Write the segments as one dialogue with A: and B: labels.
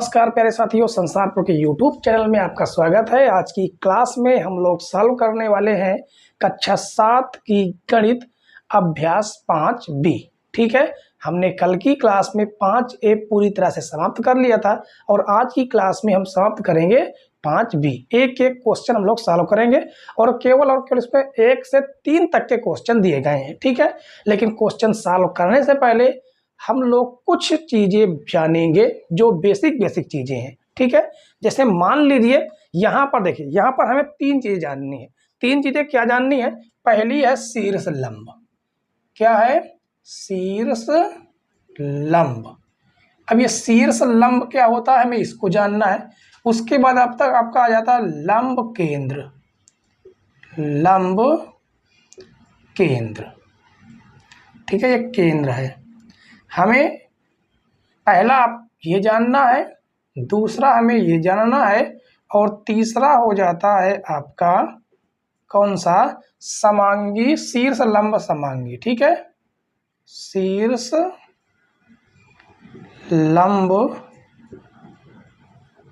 A: नमस्कार प्यारे साथियों, संसार प्रो के यूट्यूब चैनल में आपका स्वागत है। आज की क्लास में हम लोग सॉल्व करने वाले हैं कक्षा 7 की गणित अभ्यास 5B। ठीक है, हमने कल की क्लास में 5A पूरी तरह से समाप्त कर लिया था और आज की क्लास में हम समाप्त करेंगे 5B। एक एक क्वेश्चन हम लोग सॉल्व करेंगे और केवल इसमें 1 से 3 तक के क्वेश्चन दिए गए हैं। ठीक है, लेकिन क्वेश्चन सॉल्व करने से पहले हम लोग कुछ चीजें जानेंगे जो बेसिक चीजें हैं। ठीक है, जैसे मान लीजिए यहाँ पर देखिए, यहाँ पर हमें 3 चीजें जाननी है। 3 चीजें क्या जाननी है? पहली है शीर्ष लंब। क्या है? शीर्ष लंब। अब ये शीर्ष लंब क्या होता है हमें इसको जानना है। उसके बाद अब तक आपका आ जाता है लंब केंद्र। लंब केंद्र, ठीक है, ये केंद्र है। हमें पहला आप ये जानना है, दूसरा हमें ये जानना है और तीसरा हो जाता है आपका कौन सा? समांगी, शीर्ष लंब समांगी। ठीक है, शीर्ष लंब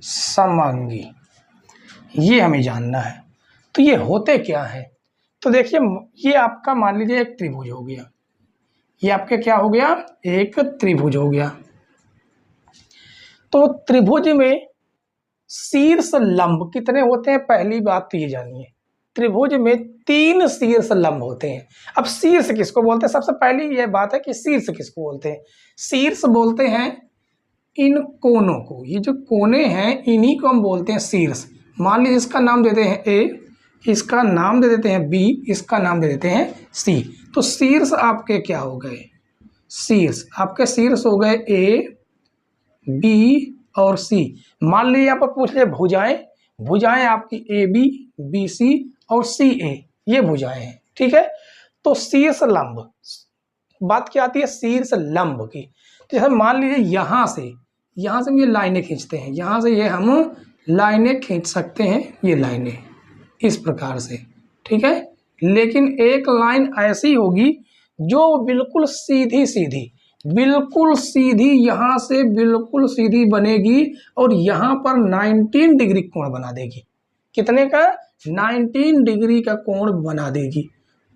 A: समांगी, ये हमें जानना है। तो ये होते क्या है? तो देखिए, ये आपका मान लीजिए एक त्रिभुज हो गया। ये आपके क्या हो गया? एक त्रिभुज हो गया। तो त्रिभुज में शीर्ष लंब कितने होते हैं? पहली बात तो ये जानिए, त्रिभुज में 3 शीर्ष लंब होते हैं। अब शीर्ष किसको बोलते हैं? सबसे पहली ये बात है कि शीर्ष किसको बोलते हैं? शीर्ष बोलते हैं इन कोनों को। ये जो कोने हैं इन्हीं को हम बोलते हैं शीर्ष। मान लीजिए इसका नाम देते हैं ए, इसका नाम दे देते हैं बी, इसका नाम दे देते हैं सी। तो शीर्ष आपके क्या हो गए? शीर्ष आपके शीर्ष हो गए ए, बी और सी। मान लीजिए यहाँ पर पूछ लिया भुजाएं। भुजाएं आपकी ए बी, बी सी और सी ए, ये भुजाएं हैं। ठीक है, तो शीर्ष लंब, बात क्या आती है? शीर्ष लंब की। तो जैसे मान लीजिए यहाँ से हम ये लाइनें खींचते हैं, यहाँ से ये हम लाइनें खींच सकते हैं, ये लाइनें इस प्रकार से। ठीक है, लेकिन एक लाइन ऐसी होगी जो बिल्कुल सीधी सीधी, बिल्कुल सीधी, यहाँ से बिल्कुल सीधी बनेगी और यहाँ पर 19 डिग्री कोण बना देगी। कितने का? 19 डिग्री का कोण बना देगी।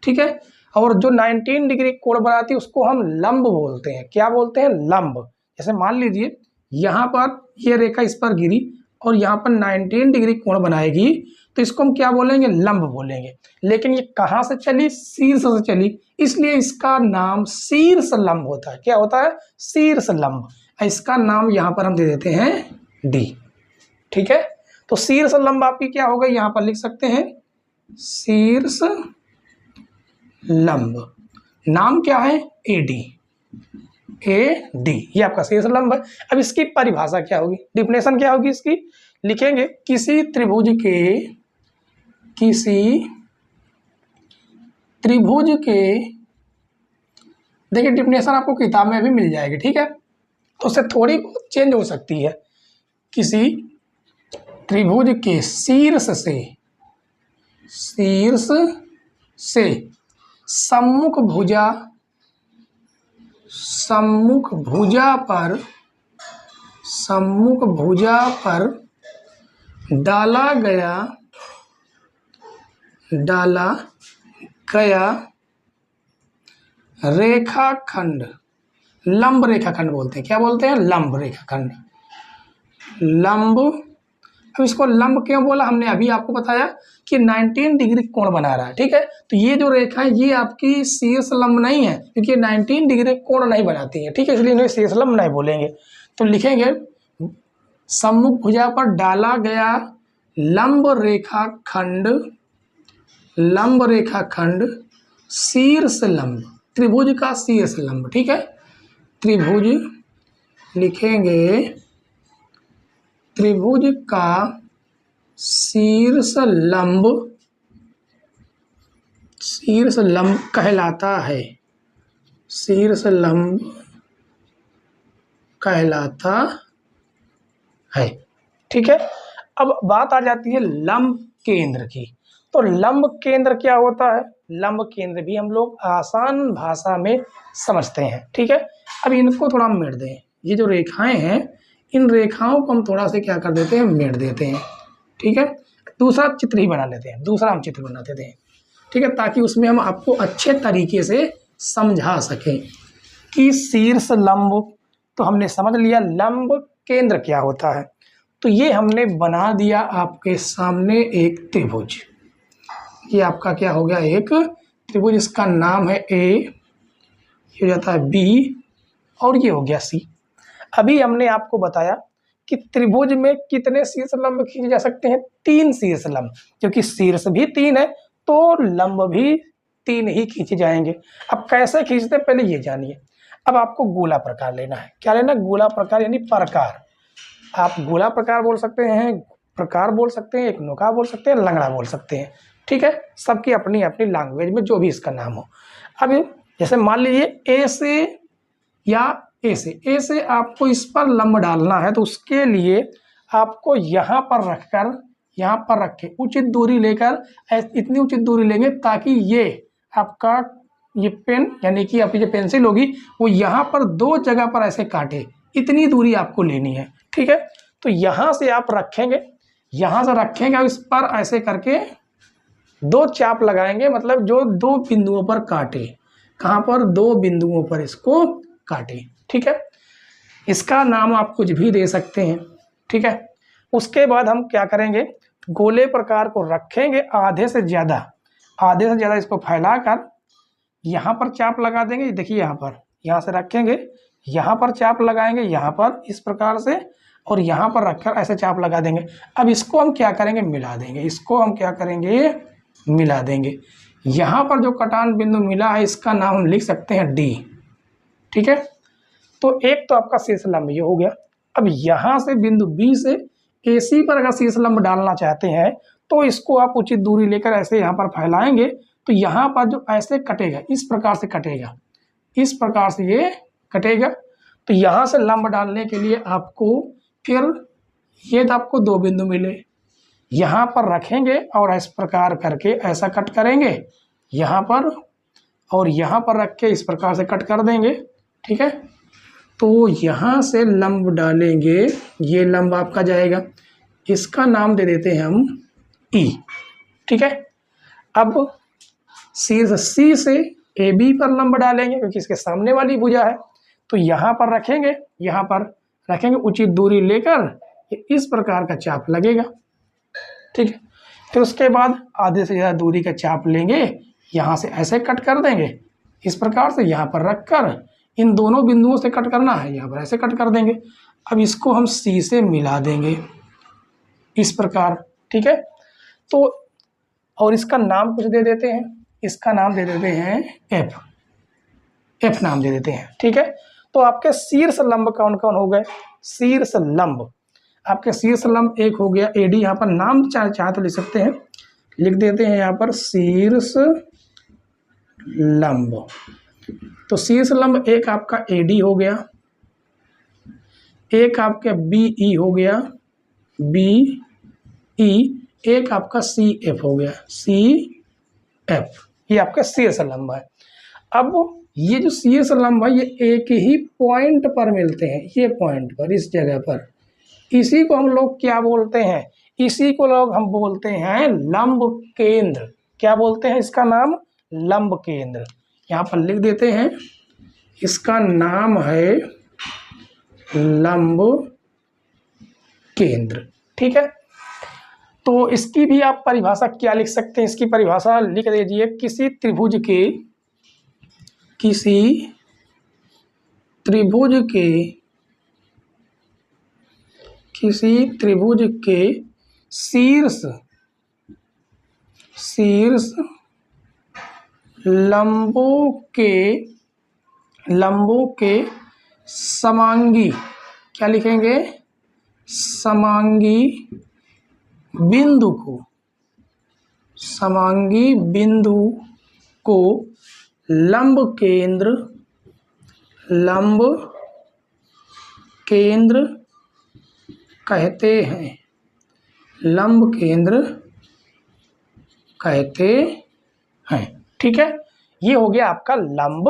A: ठीक है, और जो 19 डिग्री कोण बनाती है उसको हम लंब बोलते हैं। क्या बोलते हैं? लंब। जैसे मान लीजिए यहाँ पर ये रेखा इस पर गिरी और यहाँ पर 19 डिग्री कोण बनाएगी, तो इसको हम क्या बोलेंगे? लंब बोलेंगे। लेकिन ये कहाँ से चली? शीर्ष से चली, इसलिए इसका नाम शीर्ष लंब होता है। क्या होता है? शीर्ष लंब। इसका नाम यहाँ पर हम दे देते हैं डी। ठीक है, तो शीर्ष लंब आपकी क्या हो गई? यहाँ पर लिख सकते हैं शीर्ष लंब। नाम क्या है? A D. ए डी, ये आपका शीर्ष लंब है। अब इसकी परिभाषा क्या होगी? डिफिनेशन क्या होगी इसकी? लिखेंगे किसी त्रिभुज के, देखिए डिफिनेशन आपको किताब में भी मिल जाएगी। ठीक है, तो उससे थोड़ी बहुत चेंज हो सकती है। किसी त्रिभुज के शीर्ष से सम्मुख भुजा पर डाला गया रेखाखंड, लंब रेखाखंड बोलते हैं। क्या बोलते हैं? लंब रेखाखंड। लंब। अब इसको लंब क्यों बोला? हमने अभी आपको बताया कि 19 डिग्री कोण बना रहा है। ठीक है, तो ये जो रेखा है ये आपकी शीर्ष लंब नहीं है, क्योंकि 19 डिग्री कोण नहीं बनाती है। ठीक है, इसलिए इन्हें शीर्ष लंब नहीं बोलेंगे। तो लिखेंगे सम्मुख भुजा पर डाला गया लंब रेखाखंड शीर्ष लंब, त्रिभुज का शीर्ष लंब। ठीक है, त्रिभुज लिखेंगे त्रिभुज का शीर्ष लंब कहलाता है। शीर्ष लंब कहलाता है। ठीक है, अब बात आ जाती है लंब केंद्र की। तो लंब केंद्र क्या होता है? लंब केंद्र भी हम लोग आसान भाषा में समझते हैं। ठीक है, अब इनको थोड़ा हम मिट दें। ये जो रेखाएं हैं इन रेखाओं को हम थोड़ा सा क्या कर देते हैं, मेट देते हैं। ठीक है, दूसरा चित्र ही बना लेते हैं, दूसरा हम चित्र बना देते हैं। ठीक है, ताकि उसमें हम आपको अच्छे तरीके से समझा सकें कि शीर्ष लंब तो हमने समझ लिया, लंब केंद्र क्या होता है। तो ये हमने बना दिया आपके सामने एक त्रिभुज। ये आपका क्या हो गया, एक त्रिभुज। इसका नाम है ए, ये हो जाता है बी, और ये हो गया सी। अभी हमने आपको बताया कि त्रिभुज में कितने शीर्ष लंब खींचे जा सकते हैं, 3 शीर्ष लंब, क्योंकि शीर्ष भी 3 है तो लंब भी 3 ही खींचे जाएंगे। अब कैसे खींचते हैं पहले ये जानिए। अब आपको गोला प्रकार लेना है। क्या लेना, गोला प्रकार यानी प्रकार। आप गोला प्रकार बोल सकते हैं, प्रकार बोल सकते हैं, एक नोका बोल सकते हैं, लंगड़ा बोल सकते हैं। ठीक है, सबकी अपनी अपनी लैंग्वेज में जो भी इसका नाम हो। अब जैसे मान लीजिए ए से या ए से आपको इस पर लंब डालना है, तो उसके लिए आपको यहाँ पर रख के उचित दूरी लेकर, इतनी उचित दूरी लेंगे ताकि ये आपका ये पेन यानी कि आपकी जो पेंसिल होगी वो यहाँ पर 2 जगह पर ऐसे काटे, इतनी दूरी आपको लेनी है। ठीक है, तो यहाँ से आप रखेंगे, यहाँ से रखेंगे और इस पर ऐसे करके 2 चाप लगाएंगे, मतलब जो 2 बिंदुओं पर काटे। कहाँ पर, 2 बिंदुओं पर इसको काटे। ठीक है, इसका नाम आप कुछ भी दे सकते हैं। ठीक है, उसके बाद हम क्या करेंगे, गोले प्रकार को रखेंगे, आधे से ज़्यादा इसको फैलाकर यहाँ पर चाप लगा देंगे। देखिए यहाँ से रखेंगे, यहाँ पर चाप लगाएंगे, यहाँ पर इस प्रकार से, और यहाँ पर रखकर ऐसे चाप लगा देंगे। अब इसको हम क्या करेंगे, मिला देंगे। इसको हम क्या करेंगे, मिला देंगे। यहाँ पर जो कटान बिंदु मिला है इसका नाम हम लिख सकते हैं डी। ठीक है, तो एक तो आपका शीर्ष लंब ये हो गया। अब यहाँ से बिंदु बी से AC पर अगर शीर्ष लंब डालना चाहते हैं तो इसको आप उचित दूरी लेकर ऐसे यहाँ पर फैलाएंगे, तो यहाँ पर जो ऐसे कटेगा, इस प्रकार से कटेगा, इस प्रकार से ये कटेगा। तो यहाँ से लंब डालने के लिए आपको फिर ये तो आपको 2 बिंदु मिले, यहाँ पर रखेंगे और इस प्रकार करके ऐसा कट करेंगे यहाँ पर, और यहाँ पर रख के इस प्रकार से कट कर देंगे। ठीक है, तो यहाँ से लंब डालेंगे, ये लंब आपका जाएगा, इसका नाम दे देते हैं हम ई। ठीक है, अब शीर्ष सी से AB पर लंब डालेंगे क्योंकि इसके सामने वाली भुजा है, तो यहाँ पर रखेंगे उचित दूरी लेकर, इस प्रकार का चाप लगेगा। ठीक है, फिर उसके बाद आधे से ज़्यादा दूरी का चाप लेंगे, यहाँ से ऐसे कट कर देंगे, इस प्रकार से यहाँ पर रखकर इन दोनों बिंदुओं से कट करना है, यहाँ पर ऐसे कट कर देंगे। अब इसको हम C से मिला देंगे इस प्रकार। ठीक है, तो और इसका नाम कुछ दे देते हैं, इसका नाम दे देते हैं F नाम दे देते हैं। ठीक है, तो आपके शीर्ष लंब कौन कौन हो गए, शीर्ष लंब आपके शीर्ष लंब एक हो गया AD, यहाँ पर नाम चाहे तो लिख सकते हैं, लिख देते हैं यहाँ पर शीर्ष लंब। तो शीर्ष लंब एक आपका AD हो गया, एक आपका BE हो गया, BE, एक आपका CF हो गया, CF। ये आपका शीर्ष लंब है। अब ये जो शीर्ष लंब है ये एक ही पॉइंट पर मिलते हैं, ये पॉइंट पर, इस जगह पर, इसी को हम लोग क्या बोलते हैं, इसी को लोग हम बोलते हैं लंब केंद्र। क्या बोलते हैं इसका नाम, लंब केंद्र। यहाँ पर लिख देते हैं, इसका नाम है लंब केंद्र। ठीक है, तो इसकी भी आप परिभाषा क्या लिख सकते हैं, इसकी परिभाषा लिख दीजिए, किसी त्रिभुज के शीर्ष लंबों के समांगी, क्या लिखेंगे, समांगी बिंदु को लंब केंद्र कहते हैं, लंब केंद्र कहते हैं। ठीक है, ये हो गया आपका लंब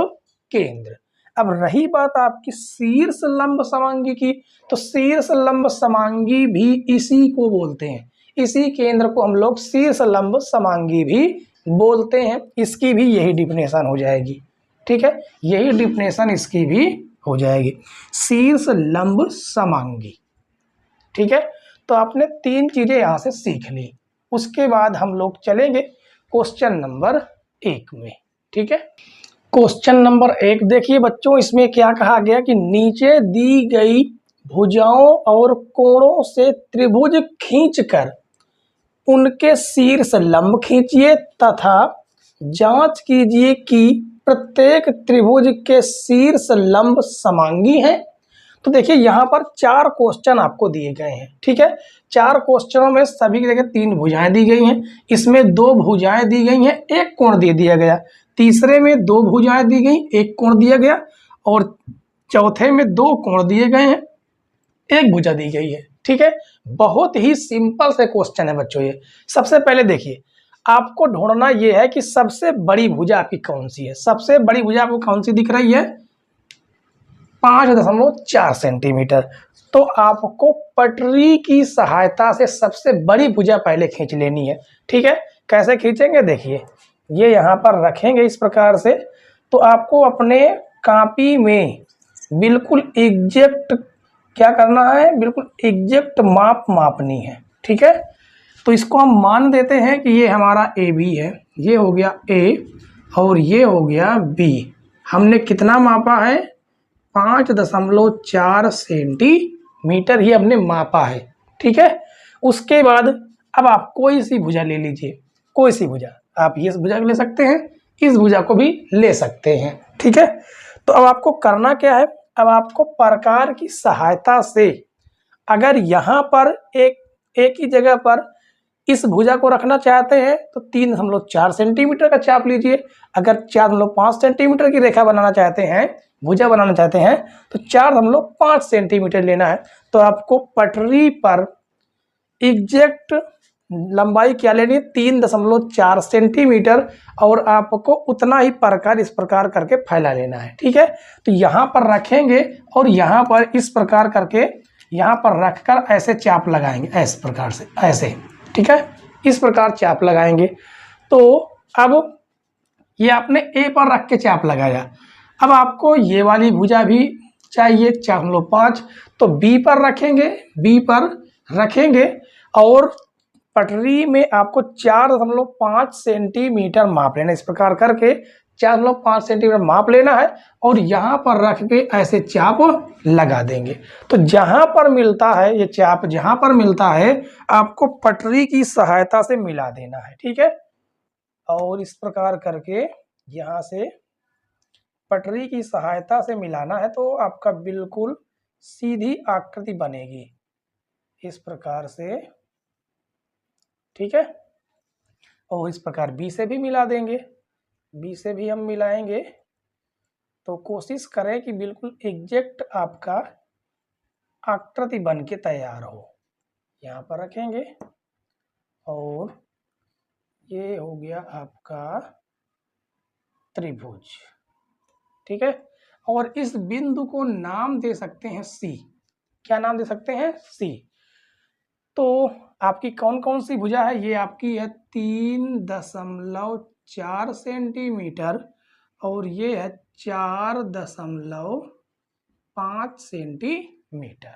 A: केंद्र। अब रही बात आपकी शीर्ष लंब समांगी की, तो शीर्ष लंब समांगी भी इसी को बोलते हैं, इसी केंद्र को हम लोग शीर्ष लंब समांगी भी बोलते हैं। इसकी भी यही डिफिनेशन हो जाएगी, ठीक है, यही डिफिनेशन इसकी भी हो जाएगी, शीर्ष लंब समांगी। ठीक है, तो आपने 3 चीजें यहां से सीख ली। उसके बाद हम लोग चलेंगे क्वेश्चन नंबर 1 में। ठीक है, क्वेश्चन नंबर 1 देखिए बच्चों, इसमें क्या कहा गया कि नीचे दी गई भुजाओं और कोणों से त्रिभुज खींचकर उनके शीर्ष लंब खींचिए तथा जांच कीजिए कि प्रत्येक त्रिभुज के शीर्ष लंब समांगी हैं। तो देखिए यहाँ पर 4 क्वेश्चन आपको दिए गए हैं। ठीक है, 4 क्वेश्चनों में सभी की जगह 3 भुजाएं दी गई हैं, इसमें 2 भुजाएं दी गई हैं, 1 कोण दे दिया गया, तीसरे में 2 भुजाएं दी गई, 1 कोण दिया गया, और चौथे में 2 कोण दिए गए हैं, 1 भुजा दी गई है। ठीक है, बहुत ही सिंपल से क्वेश्चन है बच्चों ये। सबसे पहले देखिए, आपको ढूंढना यह है कि सबसे बड़ी भुजा आपकी कौन सी है। सबसे बड़ी भुजा आपको कौन सी दिख रही है? 5.4 सेंटीमीटर। तो आपको पटरी की सहायता से सबसे बड़ी भुजा पहले खींच लेनी है। ठीक है, कैसे खींचेंगे देखिए, ये यहाँ पर रखेंगे इस प्रकार से। तो आपको अपने कॉपी में बिल्कुल एग्जैक्ट क्या करना है, बिल्कुल एग्जैक्ट मापनी है। ठीक है, तो इसको हम मान देते हैं कि ये हमारा ए बी है, ये हो गया ए और ये हो गया बी। हमने कितना मापा है? 5.4 सेंटीमीटर ही हमने मापा है। ठीक है, उसके बाद अब आप कोई सी भुजा ले लीजिए, कोई सी भुजा, आप ये भुजा ले सकते हैं, इस भुजा को भी ले सकते हैं। ठीक है, तो अब आपको करना क्या है, अब आपको प्रकार की सहायता से, अगर यहाँ पर एक ही जगह पर इस भुजा को रखना चाहते हैं तो 3.4 सेंटीमीटर का चाप लीजिए। अगर 4.5 सेंटीमीटर की रेखा बनाना चाहते हैं, भुजा बनाना चाहते हैं, तो 4.5 सेंटीमीटर लेना है। तो आपको पटरी पर एग्जैक्ट लंबाई क्या लेनी है? 3.4 सेंटीमीटर, और आपको उतना ही प्रकार इस प्रकार करके फैला लेना है। ठीक है, तो यहाँ पर रखेंगे और यहाँ पर इस प्रकार करके यहाँ पर रखकर ऐसे चाप लगाएंगे, ऐसे प्रकार से, ऐसे। ठीक है, इस प्रकार चाप लगाएंगे। तो अब ये आपने ए पर रख के चाप लगाया, अब आपको ये वाली भुजा भी चाहिए 4.5, तो बी पर रखेंगे, बी पर रखेंगे और पटरी में आपको 4.5 सेंटीमीटर माप लेना, इस प्रकार करके 4.5 सेंटीमीटर माप लेना है और यहाँ पर रख के ऐसे चाप लगा देंगे। तो जहाँ पर मिलता है ये चाप, जहाँ पर मिलता है आपको पटरी की सहायता से मिला देना है। ठीक है, और इस प्रकार करके यहाँ से पटरी की सहायता से मिलाना है, तो आपका बिल्कुल सीधी आकृति बनेगी इस प्रकार से। ठीक है, और इस प्रकार बी से भी मिला देंगे, बी से भी हम मिलाएंगे। तो कोशिश करें कि बिल्कुल एग्जैक्ट आपका आकृति बन के तैयार हो। यहाँ पर रखेंगे और ये हो गया आपका त्रिभुज। ठीक है, और इस बिंदु को नाम दे सकते हैं सी। क्या नाम दे सकते हैं? सी। तो आपकी कौन कौन सी भुजा है? ये आपकी है 3.4 सेंटीमीटर और ये है 4.5 सेंटीमीटर।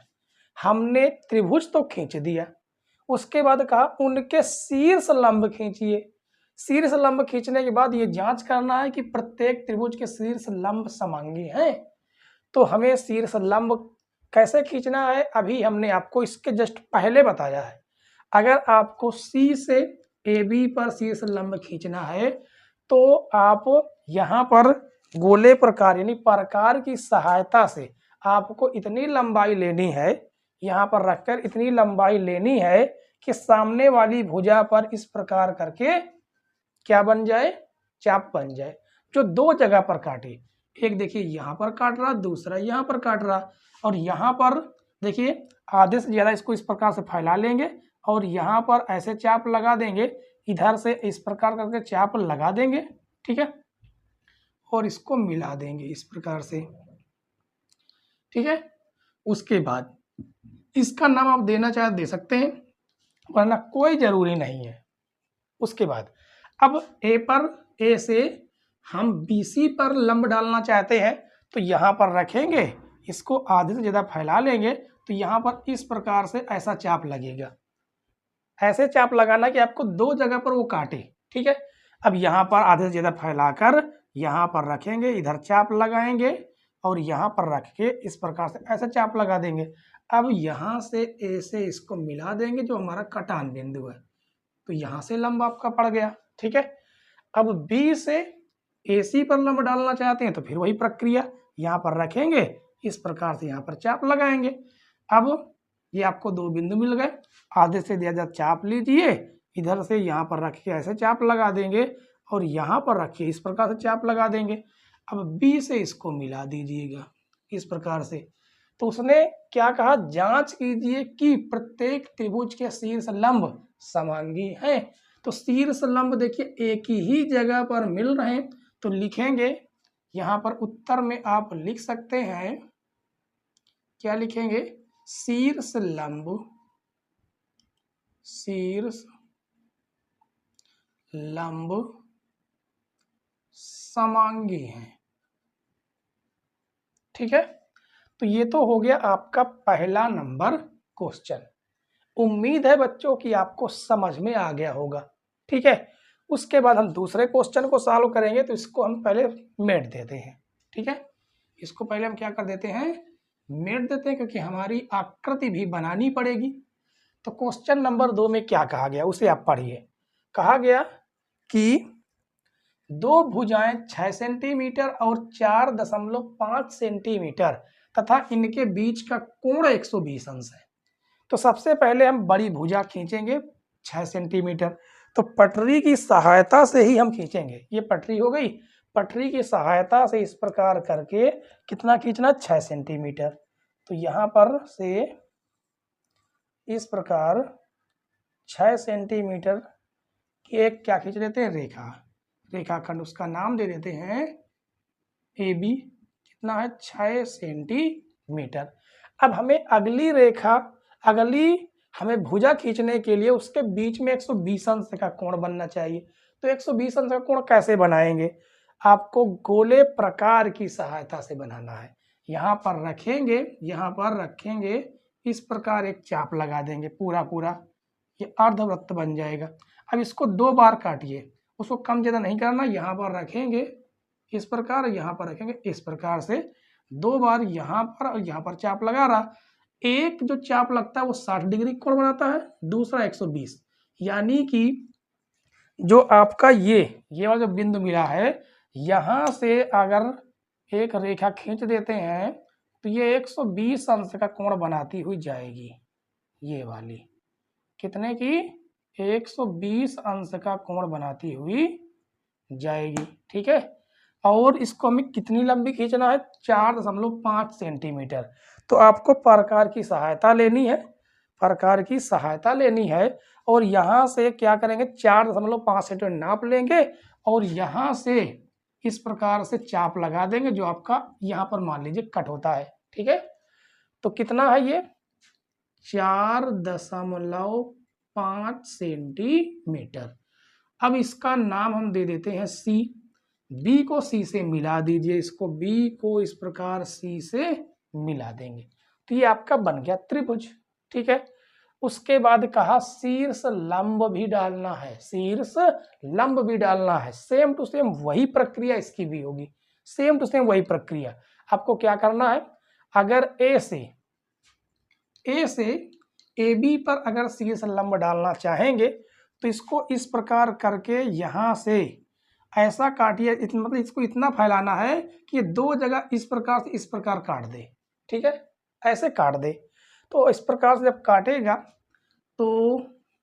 A: हमने त्रिभुज तो खींच दिया, उसके बाद कहा उनके शीर्ष लंब खींचिए। शीर्ष लंब खींचने के बाद ये जांच करना है कि प्रत्येक त्रिभुज के शीर्ष लंब समांगी हैं। तो हमें शीर्ष लंब कैसे खींचना है अभी हमने आपको इसके जस्ट पहले बताया है। अगर आपको सी से ए बी पर शीर्ष लंब खींचना है तो आप यहाँ पर गोले प्रकार यानी प्रकार की सहायता से आपको इतनी लंबाई लेनी है, यहाँ पर रखकर इतनी लंबाई लेनी है कि सामने वाली भुजा पर इस प्रकार करके क्या बन जाए? चाप बन जाए, जो 2 जगह पर काटे। एक देखिए यहाँ पर काट रहा, दूसरा यहाँ पर काट रहा, और यहाँ पर देखिए आधे से ज़्यादा इसको इस प्रकार से फैला लेंगे और यहाँ पर ऐसे चाप लगा देंगे, इधर से इस प्रकार करके चाप लगा देंगे। ठीक है, और इसको मिला देंगे इस प्रकार से। ठीक है। उसके बाद इसका नाम आप देना चाहे दे सकते हैं, वरना कोई जरूरी नहीं है। उसके बाद अब ए से हम BC पर लंब डालना चाहते हैं, तो यहाँ पर रखेंगे, इसको आधे से ज़्यादा फैला लेंगे, तो यहाँ पर इस प्रकार से ऐसा चाप लगेगा। ऐसे चाप लगाना कि आपको दो जगह पर वो काटे। ठीक है। अब यहाँ पर आधे से ज़्यादा फैलाकर यहाँ पर रखेंगे, इधर चाप लगाएंगे और यहाँ पर रख के इस प्रकार से ऐसा चाप लगा देंगे। अब यहाँ से ए से इसको मिला देंगे, जो हमारा कटान बिंदु है, तो यहाँ से लंब आपका पड़ गया। ठीक है। अब बी से AC पर लंब डालना चाहते हैं, तो फिर वही प्रक्रिया, यहाँ पर रखेंगे, इस प्रकार से यहाँ पर चाप लगाएंगे। अब ये आपको दो बिंदु मिल गए, आधे से ज़्यादा चाप लीजिए, इधर से यहाँ पर रख के ऐसे चाप लगा देंगे और यहाँ पर रखिए, इस प्रकार से चाप लगा देंगे। अब B से इसको मिला दीजिएगा इस प्रकार से। तो उसने क्या कहा, जांच कीजिए कि प्रत्येक त्रिभुज के शीर्ष लंब समांगी हैं। तो शीर्ष लंब देखिए एक ही जगह पर मिल रहे हैं, तो लिखेंगे यहाँ पर उत्तर में आप लिख सकते हैं, क्या लिखेंगे, शीर्ष लंब समांगी हैं। ठीक है। तो ये तो हो गया आपका पहला नंबर क्वेश्चन। उम्मीद है बच्चों कि आपको समझ में आ गया होगा। ठीक है। उसके बाद हम दूसरे क्वेश्चन को सॉल्व करेंगे, तो इसको हम पहले मेट देते हैं। ठीक है। इसको पहले हम क्या कर देते हैं, मेट देते हैं, क्योंकि हमारी आकृति भी बनानी पड़ेगी। तो क्वेश्चन नंबर 2 में क्या कहा गया उसे आप पढ़िए। कहा गया कि दो भुजाएं 6 सेंटीमीटर और 4.5 सेंटीमीटर तथा इनके बीच का कोण 120 अंश है। तो सबसे पहले हम बड़ी भुजा खींचेंगे 6 सेंटीमीटर, तो पटरी की सहायता से ही हम खींचेंगे। ये पटरी हो गई, पटरी की सहायता से इस प्रकार करके कितना खींचना, 6 सेंटीमीटर। तो यहाँ पर से इस प्रकार 6 सेंटीमीटर की एक क्या खींच लेते हैं, रेखाखंड, उसका नाम दे देते हैं AB। कितना है, 6 सेंटीमीटर। अब हमें हमें भुजा खींचने के लिए उसके बीच में 120 अंश का कोण बनना चाहिए। तो 120 अंश का कोण कैसे बनाएंगे, आपको गोले प्रकार की सहायता से बनाना है। यहाँ पर रखेंगे, इस प्रकार एक चाप लगा देंगे, पूरा ये अर्धवृत्त बन जाएगा। अब इसको 2 बार काटिए, उसको कम ज़्यादा नहीं करना। यहाँ पर रखेंगे इस प्रकार, यहाँ पर रखेंगे इस प्रकार से, 2 बार यहाँ पर और यहाँ पर चाप लगा रहा। एक जो चाप लगता है वो 60 डिग्री कोण बनाता है, दूसरा 120। यानी कि जो आपका ये वाला जो बिंदु मिला है, यहाँ से अगर एक रेखा खींच देते हैं, तो ये 120 अंश का कोण बनाती हुई जाएगी। ये वाली कितने की, 120 अंश का कोण बनाती हुई जाएगी। ठीक है। और इसको हमें कितनी लंबी खींचना है, 4.5 सेंटीमीटर। तो आपको प्रकार की सहायता लेनी है, और यहाँ से क्या करेंगे, 4.5 सेंटीमीटर नाप लेंगे और यहाँ से इस प्रकार से चाप लगा देंगे, जो आपका यहाँ पर मान लीजिए कट होता है। ठीक है। तो कितना है ये, 4.5 सेंटीमीटर। अब इसका नाम हम दे देते हैं C। B को C से मिला दीजिए, इसको B को इस प्रकार C से मिला देंगे, तो ये आपका बन गया त्रिभुज। ठीक है। उसके बाद कहा शीर्ष लंब भी डालना है, सेम टू सेम वही प्रक्रिया इसकी भी होगी, सेम टू सेम वही प्रक्रिया। आपको क्या करना है, अगर A से AB पर अगर शीर्ष लंब डालना चाहेंगे, तो इसको इस प्रकार करके यहाँ से ऐसा काटिए, मतलब इसको इतना फैलाना है कि ये दो जगह इस प्रकार से इस प्रकार काट दे। ठीक है। ऐसे काट दे, तो इस प्रकार से जब काटेगा तो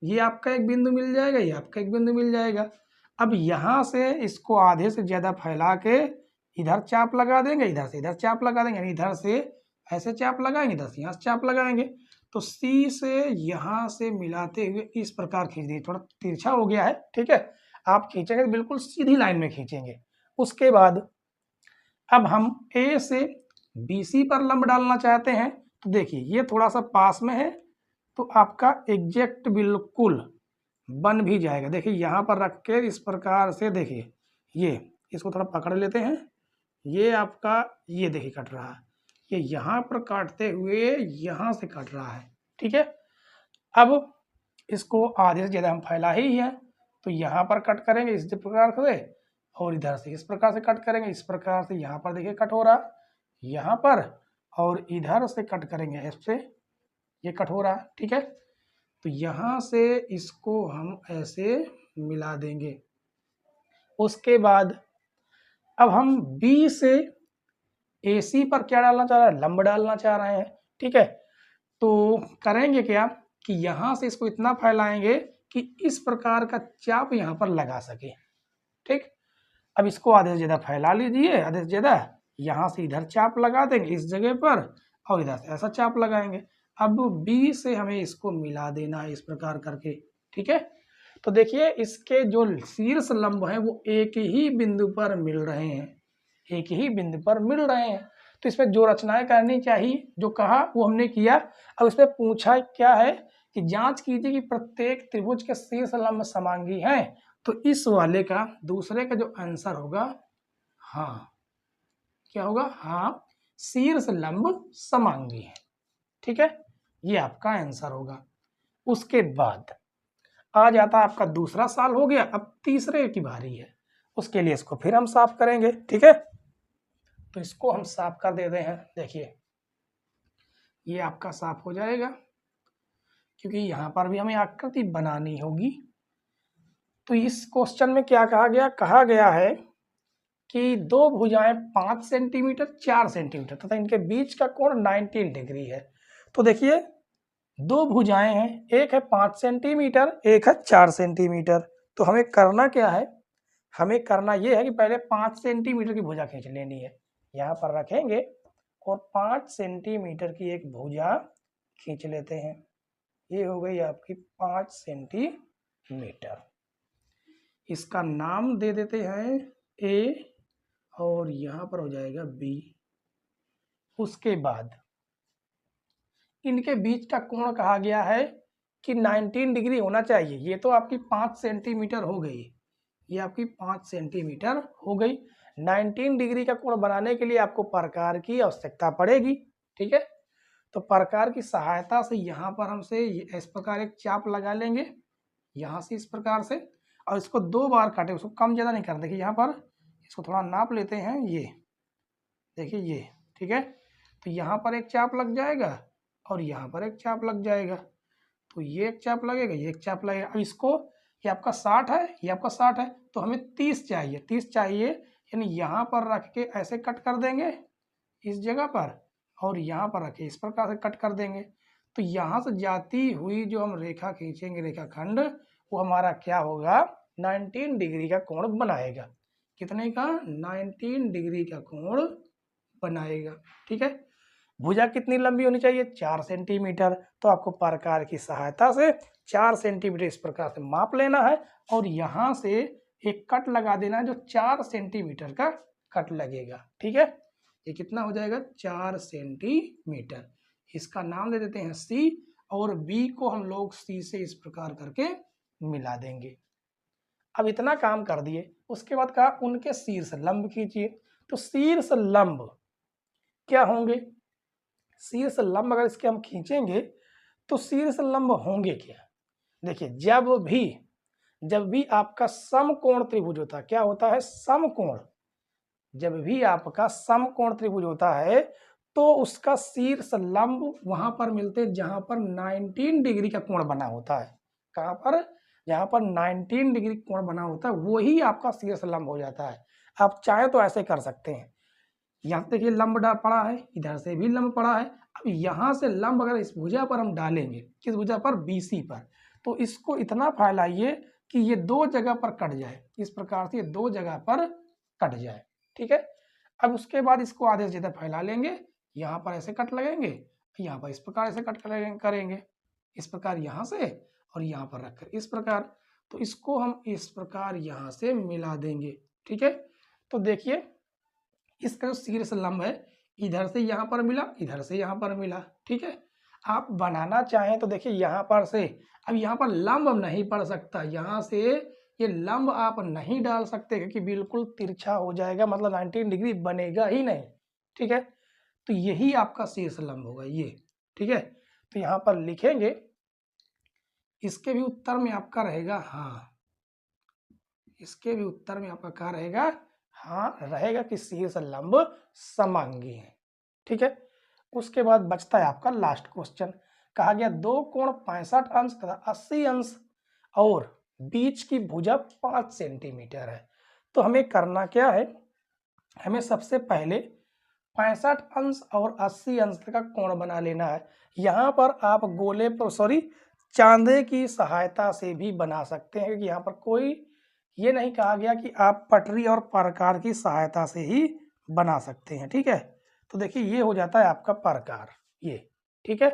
A: ये आपका एक बिंदु मिल जाएगा, ये आपका एक बिंदु मिल जाएगा। अब यहाँ से इसको आधे से ज़्यादा फैला के इधर चाप लगा देंगे, इधर से इधर चाप लगा देंगे, यानी इधर से ऐसे चाप लगाएंगे, इधर से यहाँ से चाप लगाएंगे। तो C से यहाँ से मिलाते हुए इस प्रकार खींच दिए, थोड़ा तिरछा हो गया है। ठीक है। आप खींचेंगे तो बिल्कुल सीधी लाइन में खींचेंगे। उसके बाद अब हम A से BC पर लंब डालना चाहते हैं तो देखिए ये थोड़ा सा पास में है तो आपका एग्जैक्ट बिल्कुल बन भी जाएगा। देखिए यहाँ पर रख के इस प्रकार से देखिए ये इसको थोड़ा पकड़ लेते हैं, ये आपका ये देखिए कट रहा है, ये यहाँ पर काटते हुए यहाँ से कट रहा है। ठीक है, अब इसको आधे से ज़्यादा हम फैला ही है तो यहाँ पर कट करेंगे इस प्रकार से और इधर से इस प्रकार से कट करेंगे। इस प्रकार से यहाँ पर देखिए कट हो रहा यहाँ पर और इधर से कट करेंगे ऐसे ये कट हो रहा। ठीक है, तो यहाँ से इसको हम ऐसे मिला देंगे। उसके बाद अब हम B से AC पर क्या डालना चाह रहे हैं, लंब डालना चाह रहे हैं। ठीक है, तो करेंगे क्या कि यहाँ से इसको इतना फैलाएंगे कि इस प्रकार का चाप यहाँ पर लगा सके। ठीक, अब इसको आधे से ज़्यादा फैला लीजिए, आधे से ज़्यादा यहाँ से इधर चाप लगा देंगे इस जगह पर और इधर से ऐसा चाप लगाएंगे। अब B से हमें इसको मिला देना है इस प्रकार करके। ठीक है, तो देखिए इसके जो शीर्ष लंब हैं वो एक ही बिंदु पर मिल रहे हैं, एक ही बिंदु पर मिल रहे हैं। तो इसमें जो रचनाएं करनी चाहिए जो कहा वो हमने किया। अब इसमें पूछा क्या है कि जांच कीजिए कि प्रत्येक त्रिभुज के शीर्ष लंब समांगी हैं। तो इस वाले का दूसरे का जो आंसर होगा हाँ, क्या होगा, हाँ शीर्ष लंब समांगी है। ठीक है, ये आपका आंसर होगा। उसके बाद आ जाता है आपका दूसरा साल हो गया, अब तीसरे की बारी है। उसके लिए इसको फिर हम साफ करेंगे। ठीक है, तो इसको हम साफ कर देते हैं। देखिए ये आपका साफ हो जाएगा क्योंकि यहाँ पर भी हमें आकृति बनानी होगी। तो इस क्वेश्चन में क्या कहा गया है कि दो भुजाएं 5 सेंटीमीटर 4 सेंटीमीटर तथा इनके बीच का कोण 19 डिग्री है। तो देखिए दो भुजाएं हैं, एक है 5 सेंटीमीटर एक है 4 सेंटीमीटर। तो हमें करना क्या है, हमें करना ये है कि पहले 5 सेंटीमीटर की भुजा खींच लेनी है, यहाँ पर रखेंगे और 5 सेंटीमीटर की एक भुजा खींच लेते हैं। ये हो गई आपकी 5 सेंटीमीटर। इसका नाम दे देते हैं A और यहाँ पर हो जाएगा B। उसके बाद इनके बीच का कोण कहा गया है कि 19 डिग्री होना चाहिए। ये तो आपकी 5 सेंटीमीटर हो गई, ये आपकी 5 सेंटीमीटर हो गई। 19 डिग्री का कोण बनाने के लिए आपको प्रकार की आवश्यकता पड़ेगी। ठीक है, तो प्रकार की सहायता से यहाँ पर हमसे इस प्रकार एक चाप लगा लेंगे, यहाँ से इस प्रकार से, और इसको 2 बार काटे, उसको कम ज़्यादा नहीं कर। देखिए यहाँ पर इसको थोड़ा नाप लेते हैं, ये देखिए ये। ठीक है, तो यहाँ पर एक चाप लग जाएगा और यहाँ पर एक चाप लग जाएगा। तो ये एक चाप लगेगा, ये एक चाप लगेगा। अब इसको ये आपका 60 है, ये आपका 60 है, तो हमें 30 चाहिए, 30 चाहिए, यानी यहाँ पर रख के ऐसे कट कर देंगे इस जगह पर और यहाँ पर रखे इस प्रकार से कट कर देंगे। तो यहाँ से जाती हुई जो हम रेखा खींचेंगे रेखाखंड, वो हमारा क्या होगा, 19 डिग्री का कोण बनाएगा। कितने का, 19 डिग्री का कोण बनाएगा। ठीक है, भुजा कितनी लंबी होनी चाहिए, 4 सेंटीमीटर। तो आपको प्रकार की सहायता से 4 सेंटीमीटर इस प्रकार से माप लेना है और यहाँ से एक कट लगा देना है जो 4 सेंटीमीटर का कट लगेगा। ठीक है, ये कितना हो जाएगा, 4 सेंटीमीटर। इसका नाम दे देते हैं C और B को हम लोग C से इस प्रकार करके मिला देंगे। अब इतना काम कर दिए, उसके बाद कहा उनके शीर्ष लंब खींचिए। तो शीर्ष लंब क्या होंगे, शीर्ष लंब अगर इसके हम खींचेंगे तो शीर्ष लंब होंगे क्या। देखिए जब भी आपका समकोण त्रिभुज होता है, क्या होता है, समकोण। जब भी आपका समकोण त्रिभुज होता है तो उसका शीर्ष लंब वहां पर मिलते हैं जहां पर 19 डिग्री का कोण बना होता है। कहां पर, जहां पर 19 डिग्री कोण बना होता है वही आपका शीर्ष लंब हो जाता है। आप चाहे तो ऐसे कर सकते हैं, यहाँ देखिए लंब पड़ा है, इधर से भी लंब पड़ा है। अब यहाँ से लंब अगर इस भुजा पर हम डालेंगे, किस भुजा पर, BC पर, तो इसको इतना फैलाइए कि ये 2 जगह पर कट जाए, इस प्रकार से ये 2 जगह पर कट जाए। ठीक है, अब उसके बाद इसको आधे से ज़्यादा फैला लेंगे, यहाँ पर ऐसे कट लगेंगे, यहाँ पर इस प्रकार ऐसे कट करेंगे, इस प्रकार यहाँ से और यहाँ पर रखकर इस प्रकार। तो इसको हम इस प्रकार यहाँ से मिला देंगे। ठीक है, तो देखिए इसका जो शीर्ष लंब है इधर से यहाँ पर मिला, इधर से यहाँ पर मिला, ठीक है। आप बनाना चाहें तो देखिए यहाँ पर से, अब यहाँ पर लंब नहीं पड़ सकता, यहाँ से ये लंब आप नहीं डाल सकते क्योंकि बिल्कुल तिरछा हो जाएगा, मतलब 90 डिग्री बनेगा ही नहीं, ठीक है। तो यही आपका शीर्ष लंब होगा ये, ठीक है। तो यहाँ पर लिखेंगे, इसके भी उत्तर में आपका रहेगा हाँ, इसके भी उत्तर में आपका क्या रहेगा, हाँ रहेगा कि शीर्ष लंब समांगी है, ठीक है। उसके बाद बचता है आपका लास्ट क्वेश्चन। कहा गया दो कोण 65 अंश तथा 80 अंश और बीच की भुजा 5 सेंटीमीटर है। तो हमें करना क्या है, हमें सबसे पहले 65 अंश और 80 अंश का कोण बना लेना है। यहाँ पर आप गोले पर चांदे की सहायता से भी बना सकते हैं, क्योंकि यहाँ पर कोई ये नहीं कहा गया कि आप पटरी और प्रकार की सहायता से ही बना सकते हैं, ठीक है। तो देखिए ये हो जाता है आपका प्रकार, ये, ठीक है।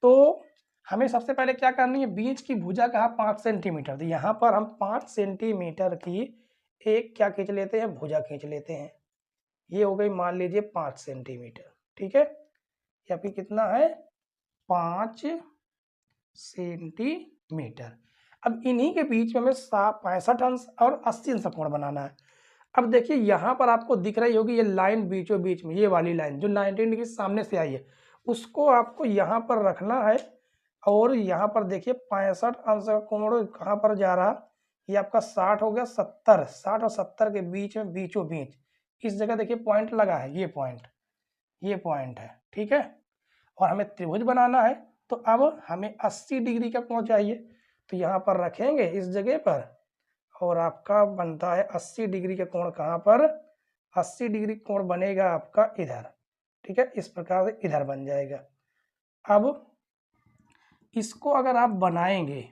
A: तो हमें सबसे पहले क्या करनी है, बीच की भुजा कहा 5 सेंटीमीटर, तो यहाँ पर हम 5 सेंटीमीटर की एक क्या खींच लेते हैं, भुजा खींच लेते हैं। ये हो गई मान लीजिए 5 सेंटीमीटर, ठीक है। या फिर कितना है, 5 सेंटीमीटर। अब इन्हीं के बीच में हमें 65 अंश और 80 अंश कोण बनाना है। अब देखिए यहाँ पर आपको दिख रही होगी ये लाइन बीचों बीच में, ये वाली लाइन जो 90 डिग्री सामने से आई है, उसको आपको यहाँ पर रखना है। और यहाँ पर देखिए 65 अंश का कोण कहाँ पर जा रहा, ये आपका 60 हो गया, 70, 60 और 70 के बीच में बीचों बीच इस जगह देखिए पॉइंट लगा है, ये पॉइंट है, ठीक है। और हमें त्रिभुज बनाना है, तो अब हमें 80 डिग्री का कोण चाहिए, तो यहाँ पर रखेंगे इस जगह पर, और आपका बनता है 80 डिग्री का कोण कहाँ पर, 80 डिग्री कोण बनेगा आपका इधर, ठीक है। इस प्रकार से इधर बन जाएगा। अब इसको अगर आप बनाएंगे,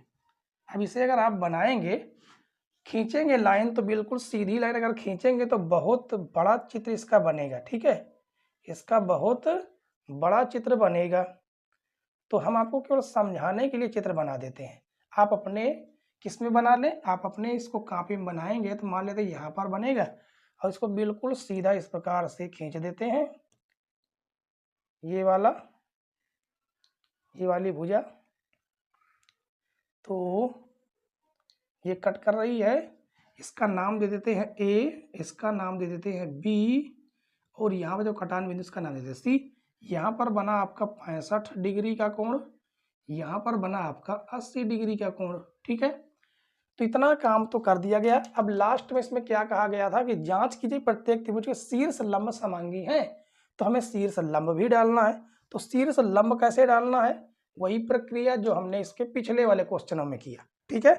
A: अब इसे अगर आप बनाएंगे, खींचेंगे लाइन, तो बिल्कुल सीधी लाइन अगर खींचेंगे तो बहुत बड़ा चित्र इसका बनेगा, ठीक है। इसका बहुत बड़ा चित्र बनेगा। तो हम आपको केवल समझाने के लिए चित्र बना देते हैं। आप अपने किस में बना लें, आप अपने इसको कॉपी में बनाएंगे तो मान लेते हैं यहाँ पर बनेगा, और इसको बिल्कुल सीधा इस प्रकार से खींच देते हैं, ये वाली भुजा। तो ये कट कर रही है, इसका नाम दे देते हैं ए, इसका नाम दे देते हैं बी, और यहाँ पर जो कटान बिंदु इसका नाम दे देते हैं सी। यहाँ पर बना आपका 65 डिग्री का कोण, यहाँ पर बना आपका 80 डिग्री का कोण, ठीक है। तो इतना काम तो कर दिया गया। अब लास्ट में इसमें क्या कहा गया था कि जांच कीजिए प्रत्येक त्रिभुज के शीर्ष लंब समांगी हैं, तो हमें शीर्ष लंब भी डालना है। तो शीर्ष लंब कैसे डालना है, वही प्रक्रिया जो हमने इसके पिछले वाले क्वेश्चनों में किया, ठीक है।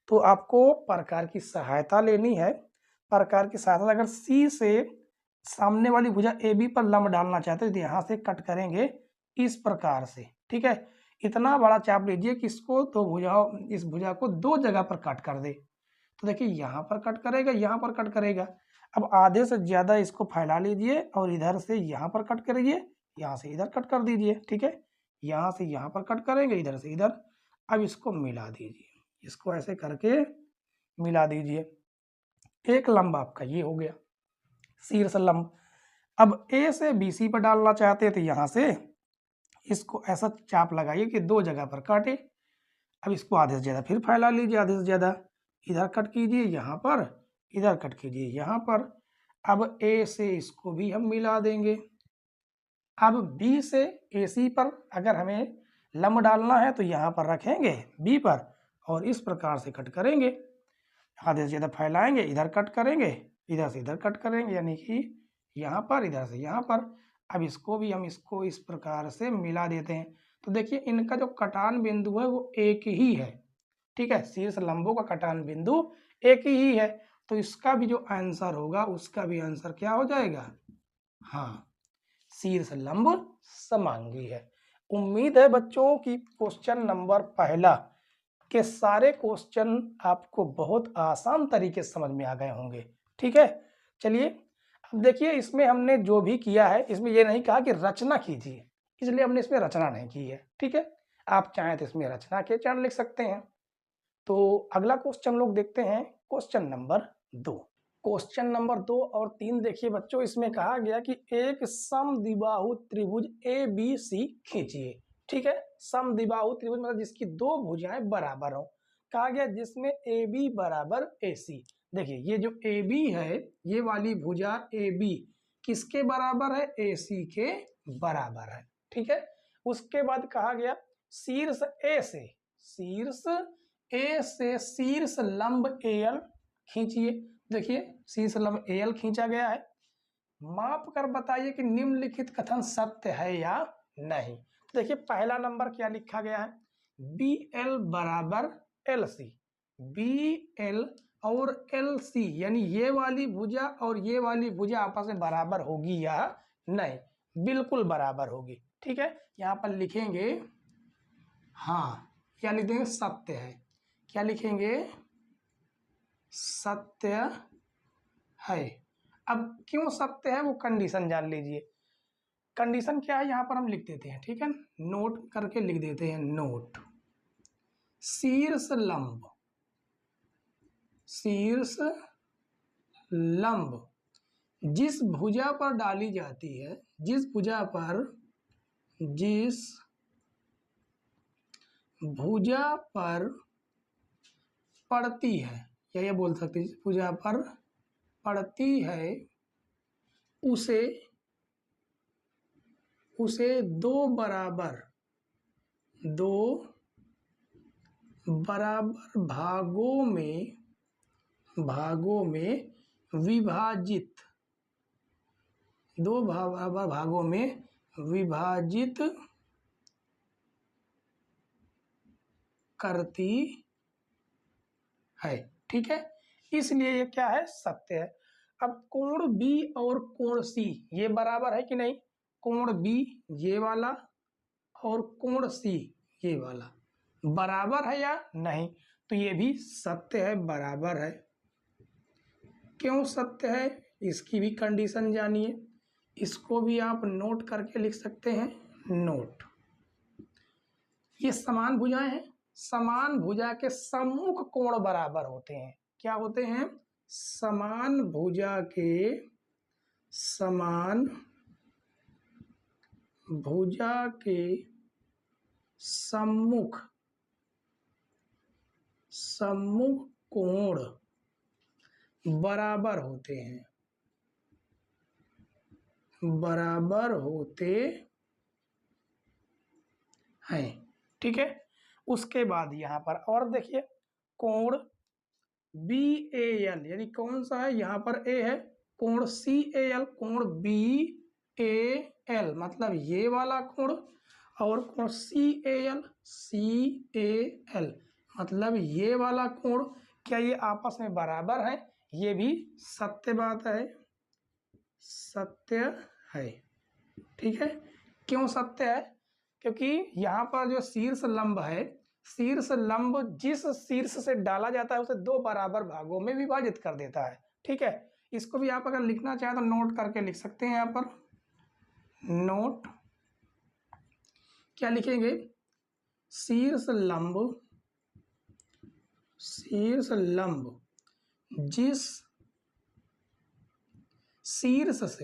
A: तो आपको प्रकार की सहायता लेनी है। प्रकार की सहायता अगर सी से सामने वाली भुजा ए बी पर लंब डालना चाहते हैं तो यहाँ से कट करेंगे इस प्रकार से, ठीक है। इतना बड़ा चाप लीजिए कि इसको दो भुजाओं, इस भुजा को दो जगह पर कट कर दे। तो देखिए यहाँ पर कट करेगा, यहाँ पर कट करेगा। अब आधे से ज़्यादा इसको फैला लीजिए और इधर से यहाँ पर कट करिए, यहाँ से इधर कट कर दीजिए, ठीक है। यहाँ से यहाँ पर कट करेंगे, इधर से इधर। अब इसको मिला दीजिए, इसको ऐसे करके मिला दीजिए। एक लंब आपका ये हो गया शीर्ष लंब। अब ए से बी सी पर डालना चाहते हैं तो यहाँ से इसको ऐसा चाप लगाइए कि दो जगह पर काटे। अब इसको आधे से ज़्यादा फिर फैला लीजिए, आधे से ज़्यादा इधर कट कीजिए, यहाँ पर इधर कट कीजिए, यहाँ पर। अब ए से इसको भी हम मिला देंगे। अब बी से ए सी पर अगर हमें लंब डालना है तो यहाँ पर रखेंगे बी पर और इस प्रकार से कट करेंगे, आधे से ज़्यादा फैलाएंगे, इधर कट करेंगे, इधर से इधर कट करेंगे, यानी कि यहाँ पर, इधर से यहाँ पर। अब इसको भी हम इसको इस प्रकार से मिला देते हैं। तो देखिए इनका जो कटान बिंदु है वो एक ही है, ठीक है। शीर्ष लंबों का कटान बिंदु एक ही है, तो इसका भी जो आंसर होगा उसका भी आंसर क्या हो जाएगा, हाँ, शीर्ष लंब समांगी है। उम्मीद है बच्चों की क्वेश्चन नंबर पहला के सारे क्वेश्चन आपको बहुत आसान तरीके से समझ में आ गए होंगे, ठीक है। चलिए अब देखिए इसमें हमने जो भी किया है, इसमें ये नहीं कहा कि रचना कीजिए, इसलिए हमने इसमें रचना नहीं की है, ठीक है। आप चाहें तो इसमें रचना के चरण लिख सकते हैं। तो अगला क्वेश्चन लोग देखते हैं, क्वेश्चन नंबर 2। क्वेश्चन नंबर 2 और 3 देखिए बच्चों, इसमें कहा गया कि एक समद्विबाहु त्रिभुज ए बी सी खींचिए। ठीक है, समद्विबाहु त्रिभुज मतलब जिसकी दो भुजाएं बराबर हो। कहा गया जिसमें ए बी बराबर ए सी। देखिए ये जो ए बी है, ये वाली भुजा ए बी किसके बराबर है? ए सी के बराबर है। ठीक है, उसके बाद कहा गया शीर्ष ए से शीर्ष लंब ए एल खींचिए। देखिए शीर्ष लंब ए एल खींचा गया है। माप कर बताइए कि निम्नलिखित कथन सत्य है या नहीं। देखिए पहला नंबर क्या लिखा गया है? बी एल बराबर एल सी। बी एल और एल सी यानी ये वाली भुजा और ये वाली भुजा आपस में बराबर होगी या नहीं? बिल्कुल बराबर होगी। ठीक है, यहाँ पर लिखेंगे हाँ, क्या लिख देंगे? सत्य है। क्या लिखेंगे? सत्य है। अब क्यों सत्य है वो कंडीशन जान लीजिए। कंडीशन क्या है यहाँ पर हम लिख देते हैं। ठीक है, नोट करके लिख देते हैं। नोट शीर्ष लंब जिस भुजा पर डाली जाती है, जिस भुजा पर पड़ती है, या ये बोल सकते हैं जिस भुजा पर पड़ती है उसे दो बराबर भागों में विभाजित, दो बराबर भागों में विभाजित करती है। ठीक है, इसलिए ये क्या है? सत्य है। अब कोण बी और कोण सी ये बराबर है कि नहीं? कोण बी ये वाला और कोण सी ये वाला बराबर है या नहीं? तो ये भी सत्य है, बराबर है। क्यों सत्य है इसकी भी कंडीशन जानिए। इसको भी आप नोट करके लिख सकते हैं। नोट, ये समान भुजाएं हैं। समान भुजा के सम्मुख कोण बराबर होते हैं। क्या होते हैं? समान भुजा के सम्मुख कोण बराबर होते हैं। ठीक है, उसके बाद यहां पर और देखिए कोण बी ए एल यानी कौन सा है? यहाँ पर ए है। कोण सी ए एल, कोण बी ए एल मतलब ये वाला कोण, और कोण सी ए एल मतलब ये वाला कोण। क्या ये आपस में बराबर है? ये भी सत्य बात है, सत्य है। ठीक है, क्यों सत्य है? क्योंकि यहाँ पर जो शीर्ष लंब है, शीर्ष लंब जिस शीर्ष से डाला जाता है उसे दो बराबर भागों में विभाजित कर देता है। ठीक है, इसको भी आप अगर लिखना चाहें तो नोट करके लिख सकते हैं। यहाँ पर नोट क्या लिखेंगे? शीर्ष लंब जिस शीर्ष से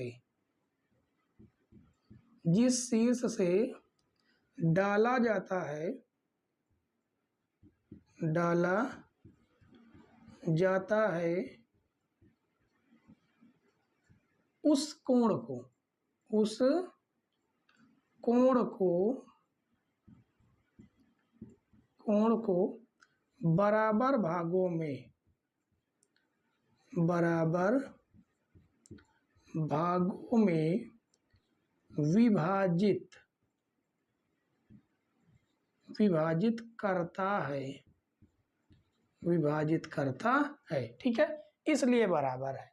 A: डाला जाता है उस कोण को बराबर भागों में विभाजित करता है। ठीक है, इसलिए बराबर है।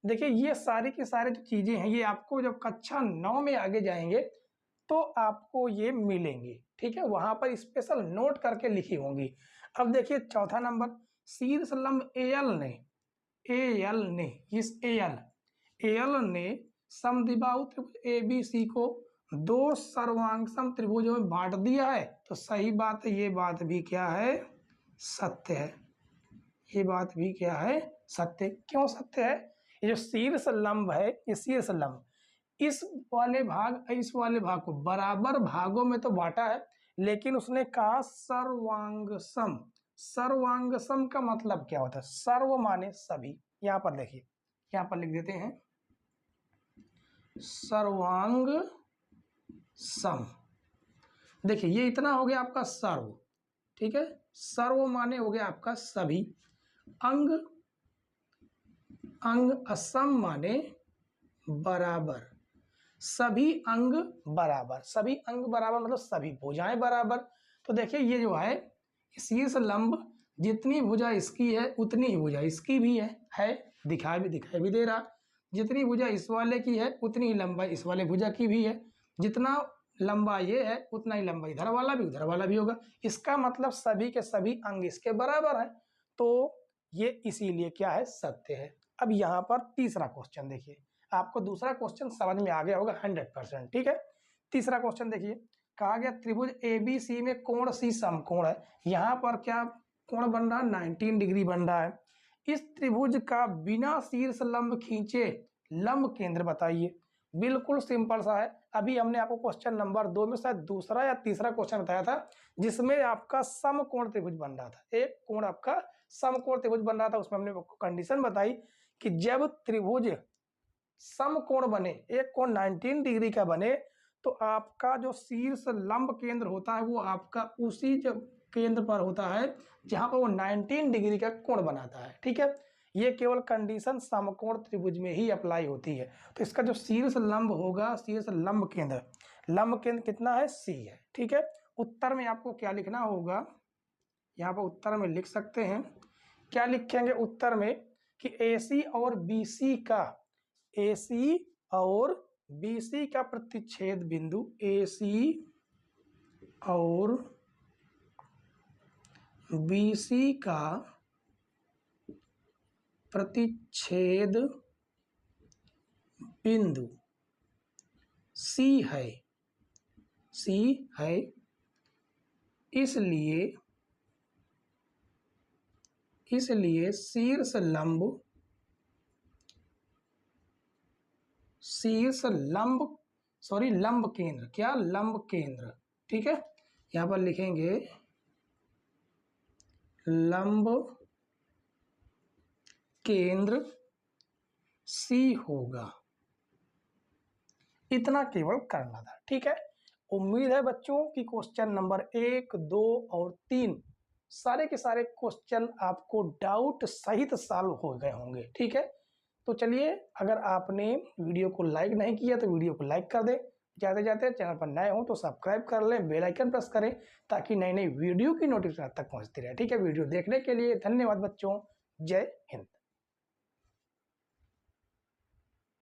A: देखिए ये सारी की सारी जो चीजें हैं ये आपको जब कक्षा 9 में आगे जाएंगे तो आपको ये मिलेंगी। ठीक है, वहां पर स्पेशल नोट करके लिखी होंगी। अब देखिए चौथा नंबर, शीर्ष लंब एएल ने समद्विबाहु त्रिभुज एबीसी को दो सर्वांगसम त्रिभुजों में बांट दिया है। तो सही बात है, ये बात भी क्या है? सत्य है। ये बात भी क्या है, सत्य। क्यों सत्य है? ये जो शीर्ष लंब है, ये शीर्ष लंब इस वाले भाग को बराबर भागों में तो बांटा है, लेकिन उसने कहा सर्वांग सम। सर्वांग सम का मतलब क्या होता है? सर्व माने सभी। यहां पर देखिए, यहां पर लिख देते हैं सर्वांग सम। देखिए ये इतना हो गया आपका सर्व, ठीक है। सर्व माने हो गया आपका सभी। अंग, अंग असम माने बराबर। सभी अंग बराबर, सभी अंग बराबर मतलब सभी भुजाएं बराबर। तो देखिए ये जो है शीर्ष लंब, जितनी भुजा इसकी है उतनी ही भुजा इसकी भी है दिखाई भी दे रहा। जितनी भुजा इस वाले की है उतनी ही लंबाई इस वाले भुजा की भी है। जितना लंबा ये है उतना ही लंबा इधर वाला भी उधर वाला भी होगा। इसका मतलब सभी के सभी अंग इसके बराबर है। तो ये इसीलिए क्या है, सत्य है। अब यहाँ पर तीसरा क्वेश्चन देखिए, आपको दूसरा क्वेश्चन समझ में आ गया होगा 100%, ठीक है। तीसरा क्वेश्चन देखिए, कहा गया त्रिभुज ABC में कोण C समकोण है। यहाँ पर क्या कोण बन रहा है? 19 डिग्री बन रहा है। इस त्रिभुज का बिना शीर्ष लंब खींचे लंब केंद्र बताइए। बिल्कुल सिंपल सा है। अभी हमने आपको क्वेश्चन नंबर 2 में शायद दूसरा या तीसरा क्वेश्चन बताया था, जिसमें आपका समकोण त्रिभुज बन रहा था। एक कोण आपका समकोण त्रिभुज बन रहा था, उसमें हमने आपको कंडीशन बताई कि जब त्रिभुज समकोण बने, एक कोण 19 डिग्री का बने, तो आपका जो शीर्ष लंब केंद्र होता है वो आपका उसी जब केंद्र पर होता है जहां पर वो 19 डिग्री का कोण बनाता है, ठीक है। ये केवल कंडीशन समकोण त्रिभुज में ही अप्लाई होती है। तो इसका जो शीर्ष लंब होगा, शीर्ष लंब केंद्र कितना है? C है, ठीक है। उत्तर में आपको क्या लिखना होगा? यहाँ पर उत्तर में लिख सकते हैं, क्या लिखेंगे उत्तर में कि AC और BC का प्रतिच्छेद बिंदु, AC और BC का प्रतिच्छेद बिंदु C है, इसलिए लंब केंद्र, क्या लंब केंद्र, ठीक है। यहां पर लिखेंगे लंब केंद्र C होगा। इतना केवल करना था, ठीक है। उम्मीद है बच्चों कि क्वेश्चन नंबर 1, 2 और 3 सारे के सारे क्वेश्चन आपको डाउट सहित सॉल्व हो गए होंगे, ठीक है। तो चलिए, अगर आपने वीडियो को लाइक नहीं किया तो वीडियो को लाइक कर दें। जाते जाते चैनल पर नए हो तो सब्सक्राइब कर लें, बेल आइकन प्रेस करें ताकि नई नई वीडियो की नोटिफिकेशन तक पहुंचती रहे, ठीक है। वीडियो देखने के लिए धन्यवाद बच्चों। जय हिंद।